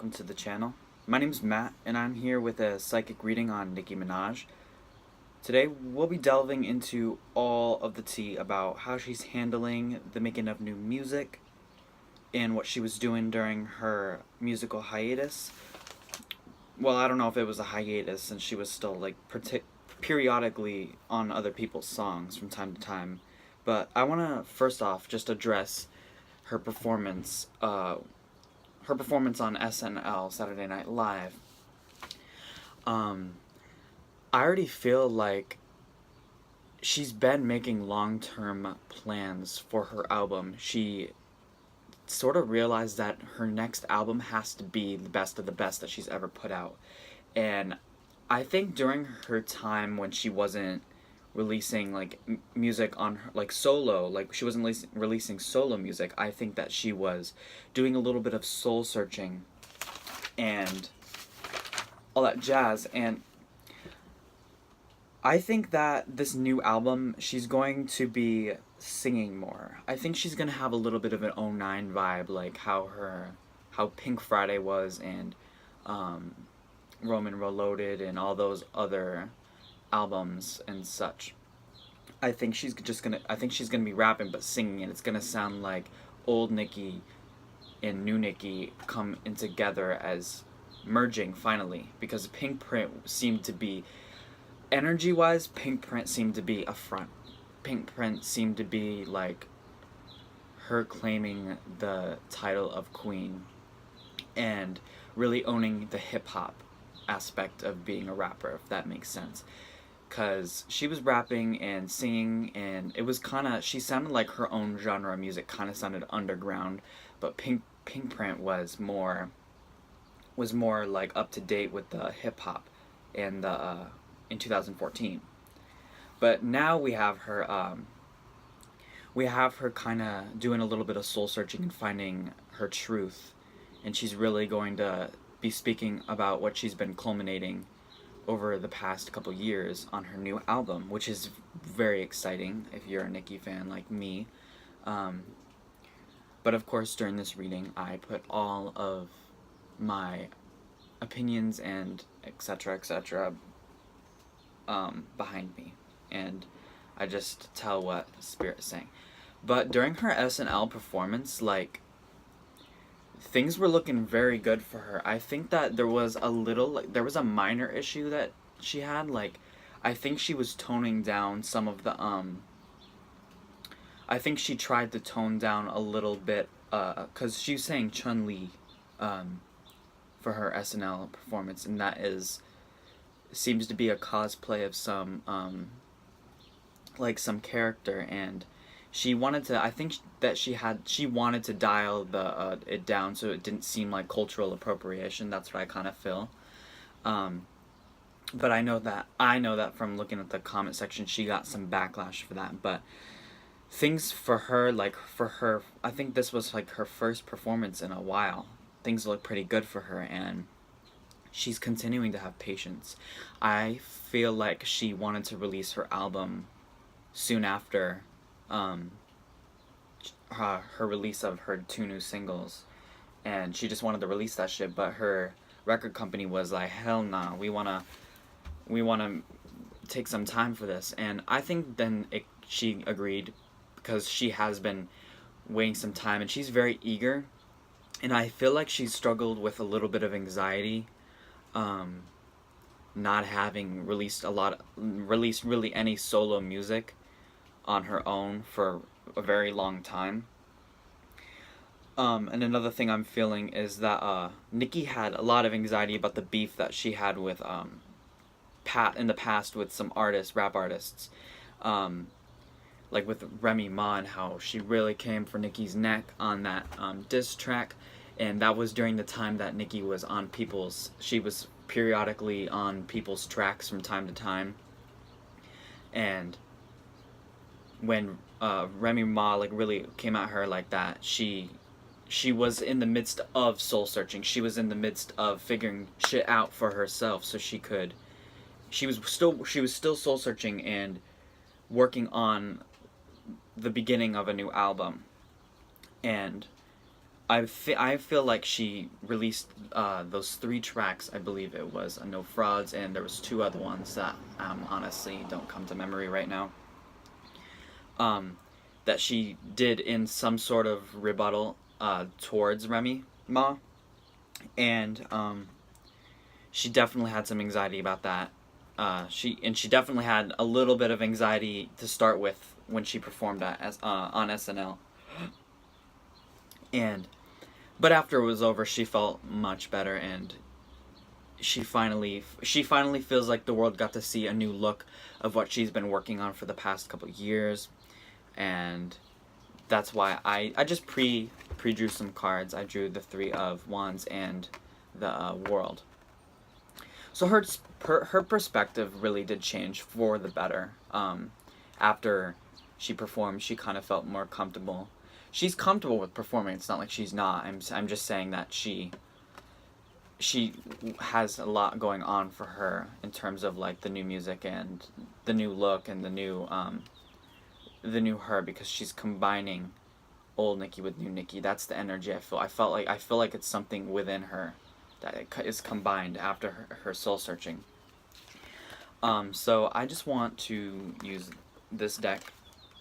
welcome to the channel. My name's Matt, and I'm here with a psychic reading on Nicki Minaj. Today, we'll be delving into all of the tea about how she's handling the making of new music and what she was doing during her musical hiatus. Well, I don't know if it was a hiatus, since she was still, periodically on other people's songs from time to time. But I want to, first off, just address her performance, on SNL, Saturday Night Live. I already feel like she's been making long-term plans for her album. She sort of realized that her next album has to be the best of the best that she's ever put out. And I think during her time when she wasn't releasing music on her solo, she wasn't releasing solo music, I think that she was doing a little bit of soul searching and all that jazz. And I think that this new album, she's going to be singing more. I think she's gonna have a little bit of an '09 vibe, like how Pink Friday was, and Roman Reloaded, and all those other albums and such. I think she's gonna be rapping but singing, and it's gonna sound like old Nicki and new Nicki come in together as merging finally, because Pink Print seemed to be, energy wise, Pink Print seemed to be a front. Pink Print seemed to be like her claiming the title of queen and really owning the hip hop aspect of being a rapper, if that makes sense. Because she was rapping and singing, and it was she sounded like her own genre of music, kind of sounded underground, but Pink Print was more like up to date with the hip hop and the in 2014. But now we have her kind of doing a little bit of soul searching and finding her truth, and she's really going to be speaking about what she's been culminating over the past couple years on her new album, which is very exciting if you're a Nicki fan like me. But of course, during this reading, I put all of my opinions and etc. Behind me, and I just tell what the spirit is saying. But during her SNL performance, things were looking very good for her. I think that there was a minor issue that she had. I think she was toning down some of the I think she tried to tone down a little bit, cause she was saying Chun-Li for her SNL performance, and that seems to be a cosplay of some some character, and she wanted to, I think that she wanted to dial it down so it didn't seem like cultural appropriation. That's what I kind of feel. But I know that from looking at the comment section, she got some backlash for that. But things for her, I think this was her first performance in a while. Things look pretty good for her, and she's continuing to have patience. I feel like she wanted to release her album soon after her release of her 2 new singles, and she just wanted to release that shit, but her record company was like, hell nah, we wanna take some time for this. And I think then she agreed, because she has been waiting some time, and she's very eager, and I feel like she's struggled with a little bit of anxiety, not having released really any solo music on her own for a very long time. And another thing I'm feeling is that Nicki had a lot of anxiety about the beef that she had with in the past with some rap artists, with Remy Ma, and how she really came for Nicki's neck on that diss track. And that was during the time that Nicki was she was periodically on people's tracks from time to time. And when Remy Ma really came at her like that, she was in the midst of soul searching. She was in the midst of figuring shit out for herself, so she was still soul searching and working on the beginning of a new album. And I feel like she released those 3 tracks. I believe it was No Frauds, and there was 2 other ones that honestly don't come to memory right now. Um, that she did in some sort of rebuttal towards Remy Ma, and she definitely had some anxiety about that. She definitely had a little bit of anxiety to start with when she performed on SNL, and but after it was over, she felt much better, and she finally feels like the world got to see a new look of what she's been working on for the past couple years, and that's why I just pre-drew some cards. I drew the 3 of Wands and the World. So her perspective really did change for the better. After she performed, she kind of felt more comfortable. She's comfortable with performing. It's not like she's not. I'm just saying that she has a lot going on for her in terms of like the new music and the new look and the new her, because she's combining old Nicki with new Nicki. That's the energy I feel. I feel like it's something within her that is combined after her soul searching. So I just want to use this deck,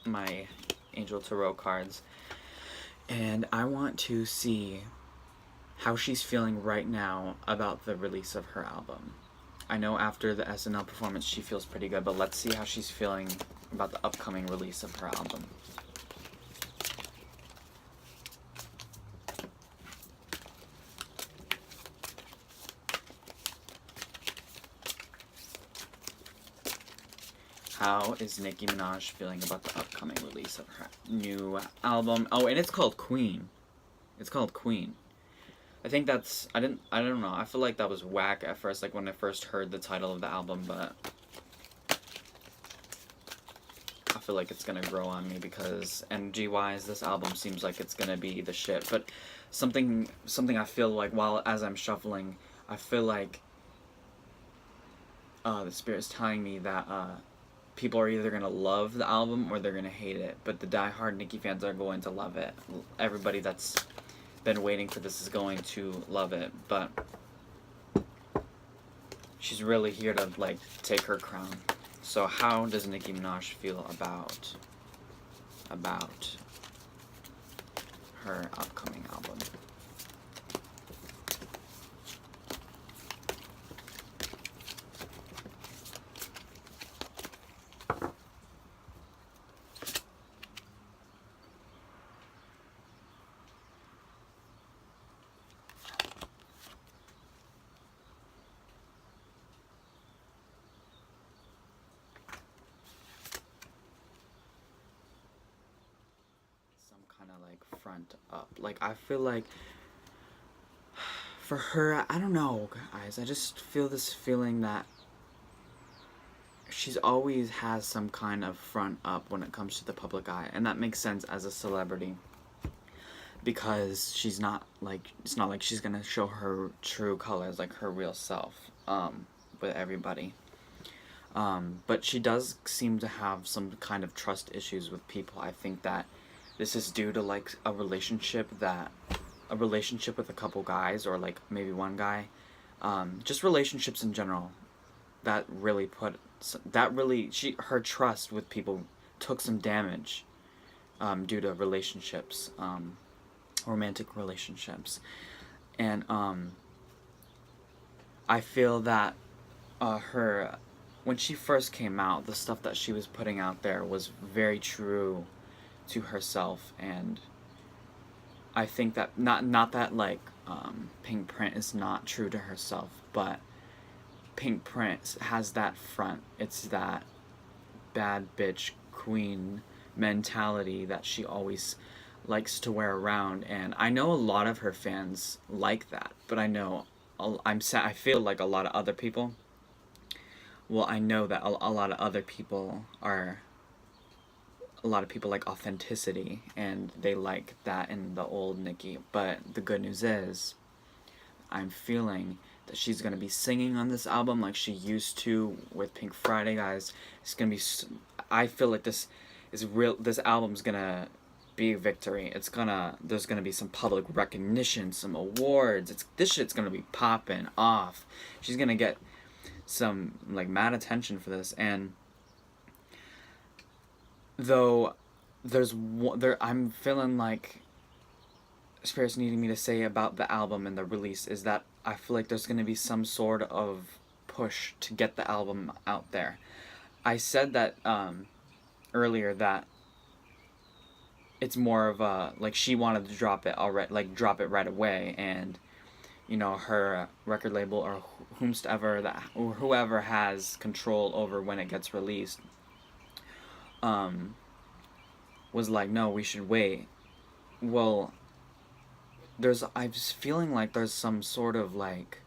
my Angel Tarot cards, and I want to see how she's feeling right now about the release of her album. I know after the SNL performance she feels pretty good, but let's see how she's feeling about the upcoming release of her album. How is Nicki Minaj feeling about the upcoming release of her new album? Oh, and it's called Queen. It's called Queen. I think that's I don't know. I feel like that was whack at first, like when I first heard the title of the album, but I feel like it's gonna grow on me because energy wise this album seems like it's gonna be the shit. But something I feel like while as I'm shuffling, I feel like the spirit's telling me that people are either gonna love the album or they're gonna hate it. But the diehard Nicki fans are going to love it. Everybody that's been waiting for this is going to love it, but she's really here to like take her crown. So how does Nicki Minaj feel about her upcoming album? Kind of like front up. Like I feel like for her, I don't know, guys. I just feel this feeling that she's always has some kind of front up when it comes to the public eye, and that makes sense as a celebrity because she's not like it's not like she's gonna show her true colors, like her real self, with everybody. But she does seem to have some kind of trust issues with people. I think that this is due to like a relationship with a couple guys or like maybe one guy, just relationships in general that really her trust with people took some damage due to relationships, romantic relationships, and I feel that her when she first came out, the stuff that she was putting out there was very true to herself, and I think that not that like Pink Print is not true to herself, but Pink Print has that front. It's that bad bitch queen mentality that she always likes to wear around, and I know a lot of her fans like that, but I know I feel like a lot of other people. Well, I know that a lot of other people are a lot of people like authenticity and they like that in the old Nicki, but the good news is I'm feeling that she's going to be singing on this album like she used to with Pink Friday, guys. It's going to be I feel like this album's going to be a victory. There's gonna be some public recognition, some awards. This shit's gonna be popping off. She's gonna get some like mad attention for this. And though I'm feeling like Spirit's needing me to say about the album and the release is that I feel like there's gonna be some sort of push to get the album out there. I said that earlier that it's more of a like she wanted to drop it already, like drop it right away, and her record label or whoever has control over when it gets released was like, no, we should wait. Well, I'm just feeling like there's some sort of like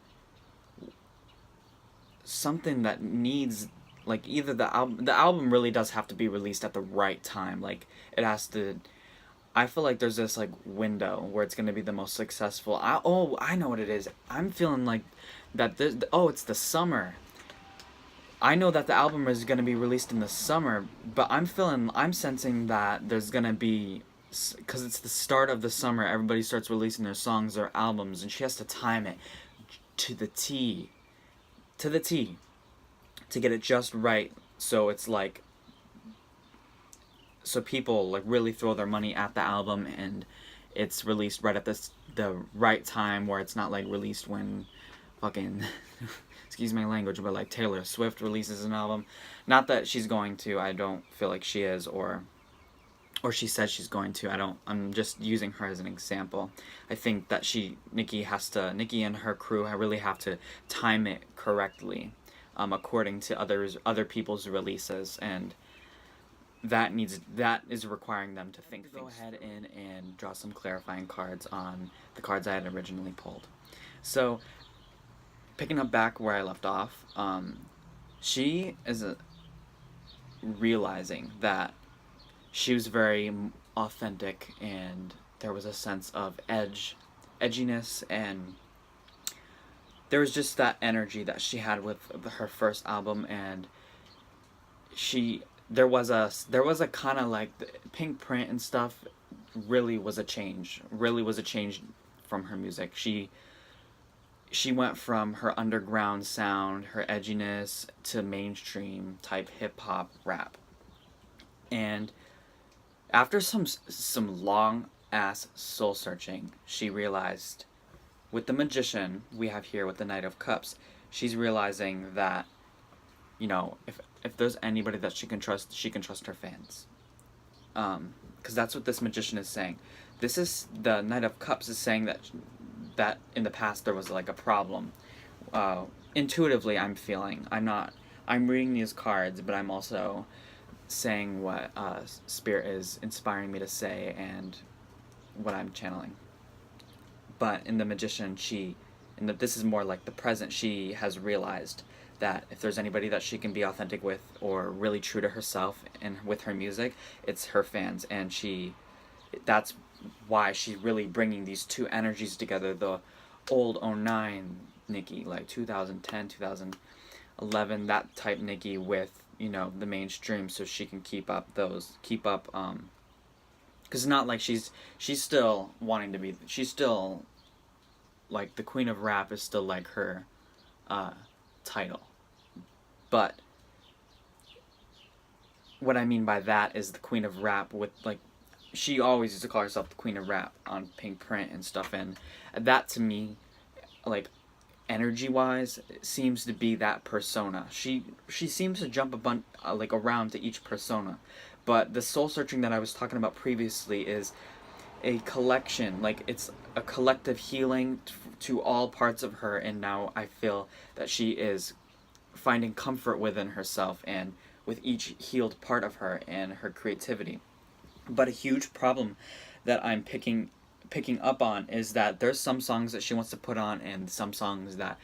something that needs, like, either the album really does have to be released at the right time. Like, it has to. I feel like there's this like window where it's gonna be the most successful. I know what it is. I'm feeling like that. It's the summer. I know that the album is gonna be released in the summer, but I'm sensing that there's gonna be, because it's the start of the summer. Everybody starts releasing their songs or albums, and she has to time it to the T, to get it just right. So it's like, so people like really throw their money at the album, and it's released right at the right time, where it's not like released when fucking excuse my language, but like Taylor Swift releases an album. Not that she's going to. I don't feel like she is, or she said she's going to. I'm just using her as an example. I think that Nicki and her crew really have to time it correctly, according to other people's releases, and that is requiring them to think things. Go ahead and draw some clarifying cards on the cards I had originally pulled. So, picking up back where I left off, she is realizing that she was very authentic, and there was a sense of edginess, and there was just that energy that she had with her first album, and there was a kind of like the Pink Print and stuff really was a change from her music. She went from her underground sound, her edginess, to mainstream type hip hop rap. And after some long ass soul searching, she realized, with the Magician we have here with the Knight of Cups, she's realizing that, if there's anybody that she can trust her fans. Because that's what this Magician is saying. This is the Knight of Cups is saying that in the past there was like a problem. Intuitively, I'm reading these cards, but I'm also saying what Spirit is inspiring me to say and what I'm channeling. But in the Magician, this is more like the present. She has realized that if there's anybody that she can be authentic with or really true to herself and with her music, it's her fans. And that's why she's really bringing these two energies together, the old '09 Nicki, like 2010, 2011, that type Nicki, with, the mainstream, so she can keep up, because it's not like she's still wanting to be, she's still, like, the Queen of Rap is still, like, her title. But what I mean by that is the Queen of Rap with, like, she always used to call herself the Queen of Rap on Pink Print and stuff, and that to me, like, energy-wise, seems to be that persona. She seems to jump around to each persona, but the soul searching that I was talking about previously is a collection, like, it's a collective healing to all parts of her, and now I feel that she is finding comfort within herself and with each healed part of her and her creativity. But a huge problem that I'm picking up on is that there's some songs that she wants to put on, and some songs that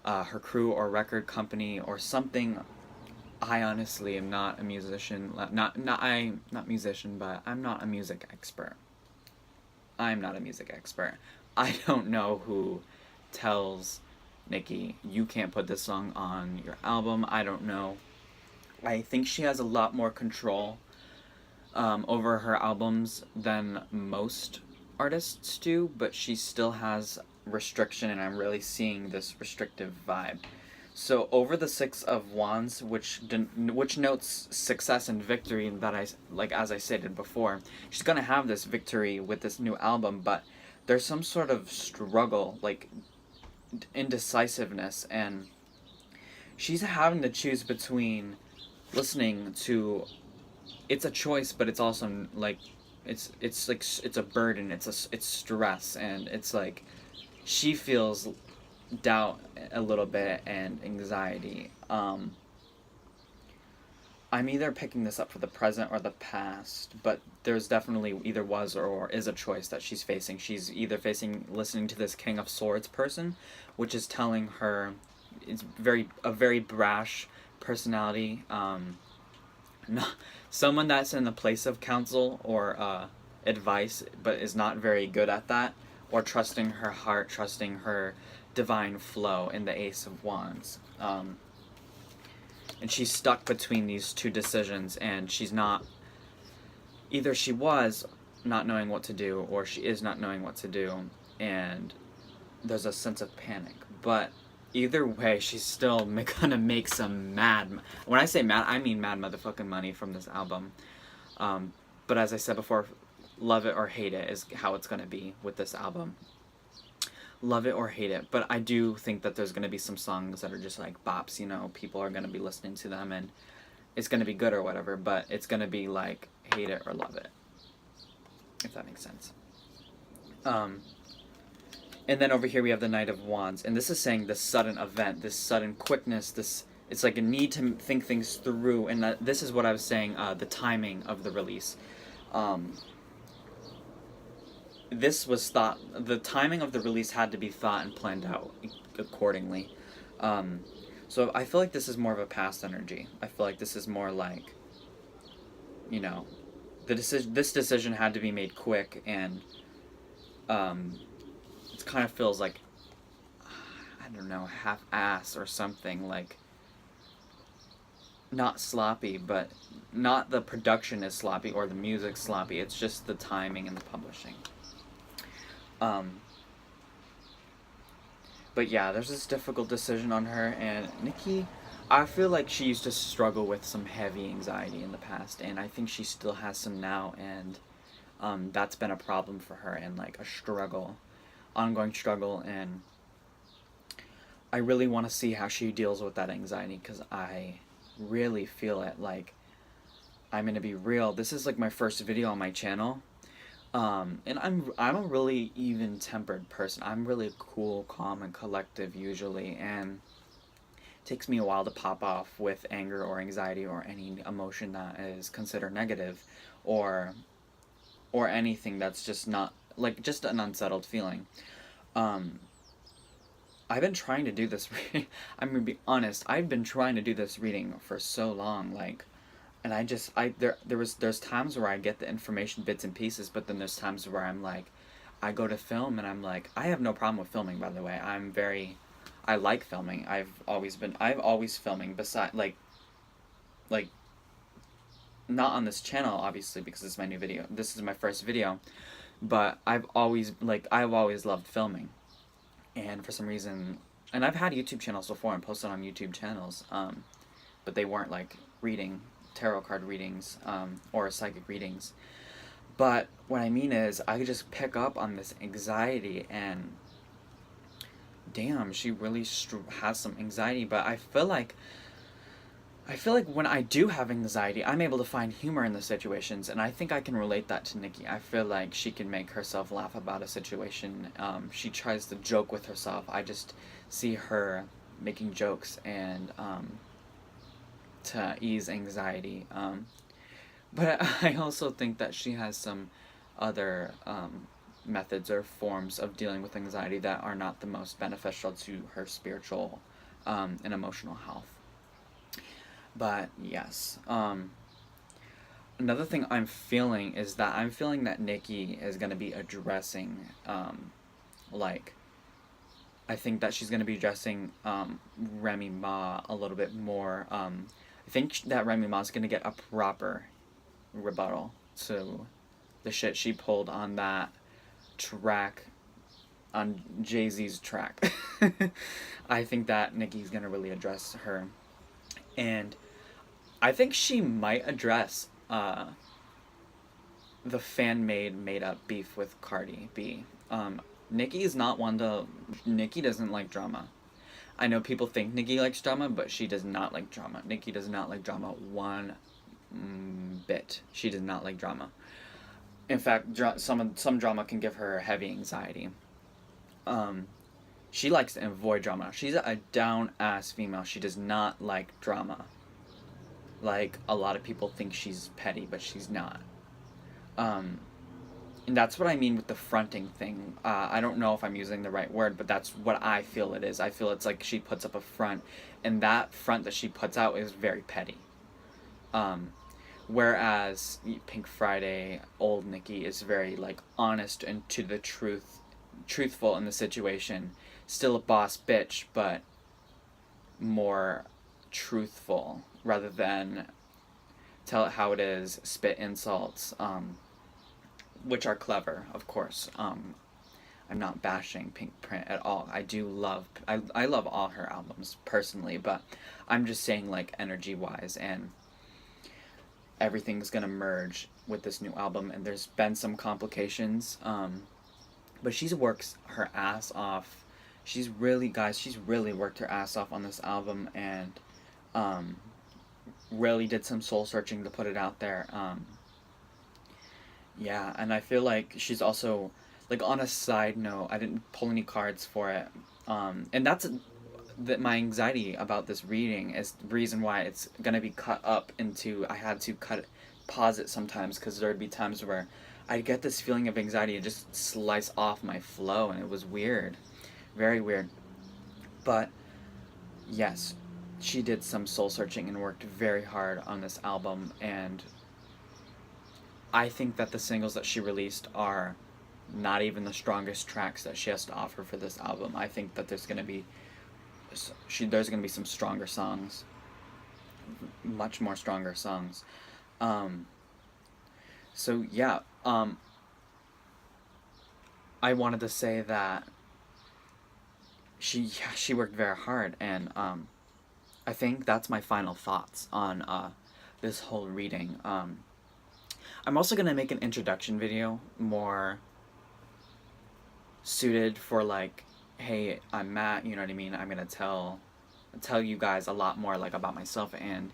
her crew or record company or something. I honestly am not a musician. I'm not musician, but I'm not a music expert. I don't know who tells Nicki, you can't put this song on your album. I don't know. I think she has a lot more control over her albums than most artists do, but she still has restriction, and I'm really seeing this restrictive vibe. So over the Six of Wands, which notes success and victory, that I like as I stated before, she's gonna have this victory with this new album, but there's some sort of struggle, like indecisiveness, and she's having to choose between listening to. It's a choice, but it's also like it's a burden. It's stress, and it's like she feels doubt a little bit and anxiety. I'm either picking this up for the present or the past, but there's definitely either was or is a choice that she's facing. She's either facing listening to this King of Swords person, which is telling her it's a very brash personality. Not, someone that's in the place of counsel or advice, but is not very good at that, or trusting her heart, trusting her divine flow in the Ace of Wands. And she's stuck between these two decisions, and she's not. Either she was not knowing what to do, or she is not knowing what to do, and there's a sense of panic. But either way, she's still gonna make some mad. When I say mad, I mean mad motherfucking money from this album. But as I said before, love it or hate it is how it's gonna be with this album. Love it or hate it, but I do think that there's gonna be some songs that are just like bops. You know, people are gonna be listening to them, and it's gonna be good or whatever. But it's gonna be like hate it or love it, if that makes sense. And then over here we have the Knight of Wands, and this is saying this sudden event, this sudden quickness, it's like a need to think things through, and this is what I was saying, the timing of the release. The timing of the release had to be thought and planned out accordingly. So I feel like this is more of a past energy. I feel like this is more like, you know, this decision had to be made quick, and it kind of feels like, I don't know, half-ass or something, like, not sloppy, but not the production is sloppy or the music sloppy, it's just the timing and the publishing. But yeah, there's this difficult decision on her, and Nicki, I feel like she used to struggle with some heavy anxiety in the past, and I think she still has some now, and that's been a problem for her, and like a struggle, ongoing struggle, and I really want to see how she deals with that anxiety, because I really feel it. Like, I'm gonna be real, this is like my first video on my channel, and I'm a really even-tempered person. I'm really cool, calm, and collective usually, and it takes me a while to pop off with anger or anxiety or any emotion that is considered negative, or anything that's just not, like, just an unsettled feeling. I've been trying to do this reading. I'm gonna be honest, I've been trying to do this reading for so long, like, and there's times where I get the information bits and pieces, but then there's times where I'm like, I go to film and I'm like, I have no problem with filming, by the way. I like filming. I've always filming, beside, like, not on this channel, obviously, because this is my new video. This is my first video, but I've always loved filming. And for some reason, and I've had YouTube channels before and posted on YouTube channels, but they weren't like tarot card readings, or psychic readings. But what I mean is, I could just pick up on this anxiety, and damn, she really has some anxiety. But I feel like when I do have anxiety, I'm able to find humor in the situations, and I think I can relate that to Nicki. I feel like she can make herself laugh about a situation. She tries to joke with herself. I just see her making jokes, and to ease anxiety. But I also think that she has some other methods or forms of dealing with anxiety that are not the most beneficial to her spiritual and emotional health. But yes, another thing I'm feeling is that Nicki is going to be addressing, I think that she's going to be addressing Remy Ma a little bit more. I think that Remy Ma is going to get a proper rebuttal to the shit she pulled on that track, on Jay-Z's track. I think that Nicki's gonna really address her, and I think she might address the fan-made made-up beef with Cardi B. Nicki is not one to. Nicki doesn't like drama. I know people think Nicki likes drama, but she does not like drama. Nicki does not like drama one bit. She does not like drama. In fact, some drama can give her heavy anxiety. She likes to avoid drama. She's a down-ass female. She does not like drama. Like, a lot of people think she's petty, but she's not. And that's what I mean with the fronting thing. I don't know if I'm using the right word, but that's what I feel it is. I feel it's like she puts up a front, and that front that she puts out is very petty. Whereas Pink Friday, old Nicki, is very, like, honest and to the truthful in the situation. Still a boss bitch, but more truthful rather than tell it how it is, spit insults, which are clever, of course. I'm not bashing Pink Print at all. I love all her albums personally, but I'm just saying, like, energy-wise, and everything's gonna merge with this new album, and there's been some complications, but she works her ass off. She's really worked her ass off on this album, and really did some soul searching to put it out there. Yeah, and I feel like she's also, like, on a side note, I didn't pull any cards for it, and that's my anxiety about this reading is the reason why it's gonna be cut up into. I had to pause it sometimes, because there'd be times where I'd get this feeling of anxiety and just slice off my flow, and it was weird, very weird. But yes, she did some soul searching and worked very hard on this album, and I think that the singles that she released are not even the strongest tracks that she has to offer for this album. I think that there's gonna be some stronger songs, much more stronger songs. So yeah, I wanted to say that she worked very hard, and I think that's my final thoughts on this whole reading. I'm also gonna make an introduction video more suited for, like, hey, I'm Matt, you know what I mean? I'm gonna tell you guys a lot more, like, about myself, and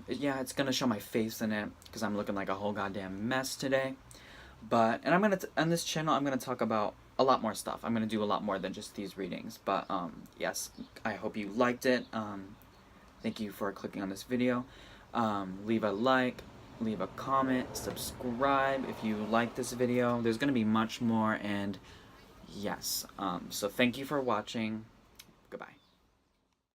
yeah, it's gonna show my face in it because I'm looking like a whole goddamn mess today. But and I'm gonna on this channel I'm gonna talk about a lot more stuff. I'm gonna do a lot more than just these readings. But yes, I hope you liked it. Thank you for clicking on this video. Leave a like, leave a comment, subscribe if you like this video. There's gonna be much more, and yes, so thank you for watching. Goodbye.